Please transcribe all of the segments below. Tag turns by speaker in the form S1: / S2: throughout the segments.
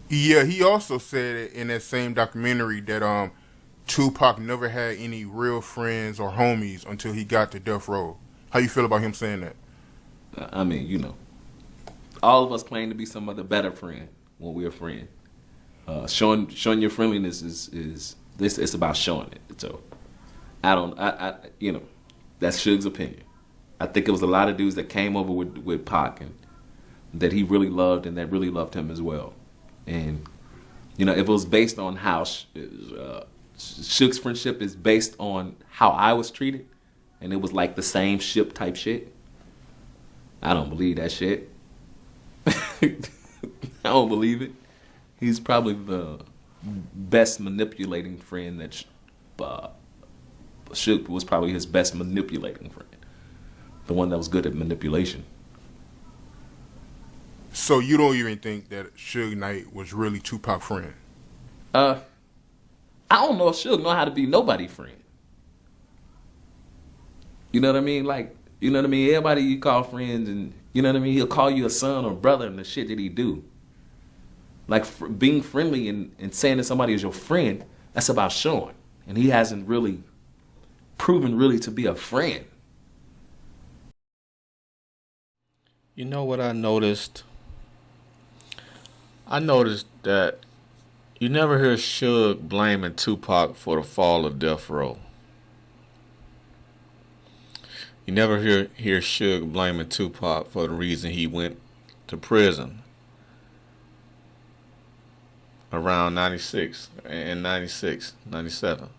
S1: Yeah, he also said in that same documentary that Tupac never had any real friends or homies until he got to Death Row. How you feel about him saying that?
S2: I mean, all of us claim to be some other better friend when we're a friend. Showing your friendliness is this. It's about showing it. So I don't. I that's Suge's opinion. I think it was a lot of dudes that came over with Pac and that he really loved and that really loved him as well. And if it was based on how Suge's friendship is based on how I was treated, and it was like the same ship type shit, I don't believe that shit. I don't believe it. He's probably the best manipulating friend that Suge was probably his best manipulating friend. The one that was good at manipulation.
S1: So you don't even think that Suge Knight was really Tupac's friend?
S2: Uh, I don't know if Suge know how to be nobody friend. You know what I mean? Like, you know what I mean? Everybody you call friends and, you know what I mean? He'll call you a son or brother and the shit that he do. Like, being friendly and saying that somebody is your friend, that's about showing. And he hasn't really proven really to be a friend.
S3: You know what I noticed? I noticed that you never hear Suge blaming Tupac for the fall of Death Row. You never hear Suge blaming Tupac for the reason he went to prison around 96 and 96, 97.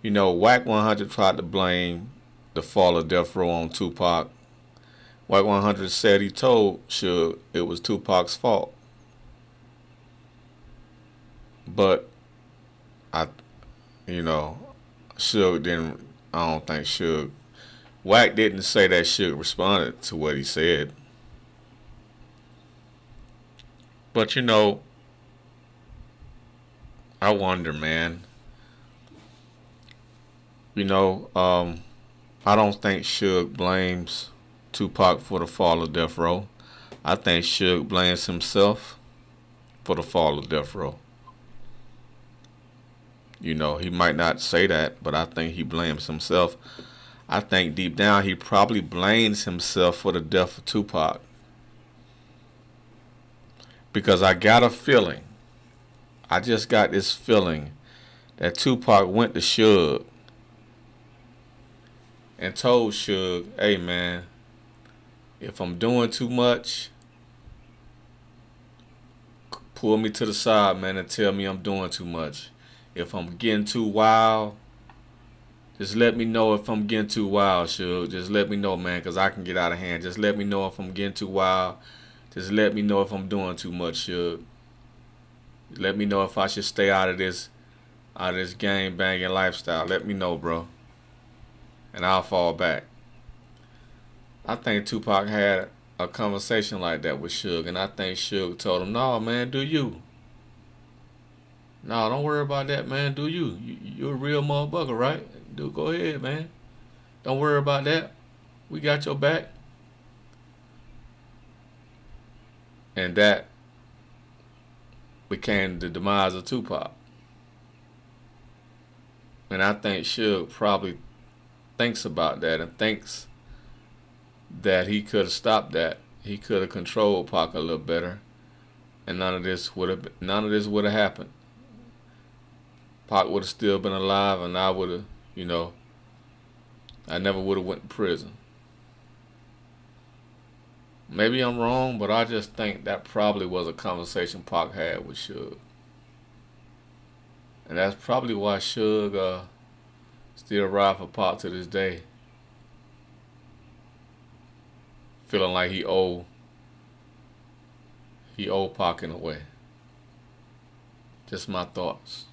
S3: Whack 100 tried to blame the fall of Death Row on Tupac. Whack 100 said he told Suge it was Tupac's fault. But I, Suge didn't. I don't think Suge. Wack didn't say that Suge responded to what he said. But I wonder, man. I don't think Suge blames Tupac for the fall of Death Row. I think Suge blames himself for the fall of Death Row. He might not say that, but I think he blames himself. I think deep down he probably blames himself for the death of Tupac. Because I got a feeling, I just got this feeling that Tupac went to Suge and told Suge, hey man, if I'm doing too much, pull me to the side, man, and tell me I'm doing too much. If I'm getting too wild, just let me know if I'm getting too wild, Suge. Just let me know, man, because I can get out of hand. Just let me know if I'm getting too wild. Just let me know if I'm doing too much, Suge. Let me know if I should stay out of this gang banging lifestyle. Let me know, bro. And I'll fall back. I think Tupac had a conversation like that with Suge, and I think Suge told him, no, man, do you. No, don't worry about that, man. Do you. You're a real motherfucker, right? Go ahead, man. Don't worry about that. We got your back. And that became the demise of Tupac. And I think Suge probably thinks about that and thinks that he could have stopped that. He could have controlled Pac a little better, and none of this would have happened. Pac would have still been alive, and I would have, I never would have went to prison. Maybe I'm wrong, but I just think that probably was a conversation Pac had with Suge. And that's probably why Suge still ride for Pac to this day. Feeling like he owe Pac in a way. Just my thoughts.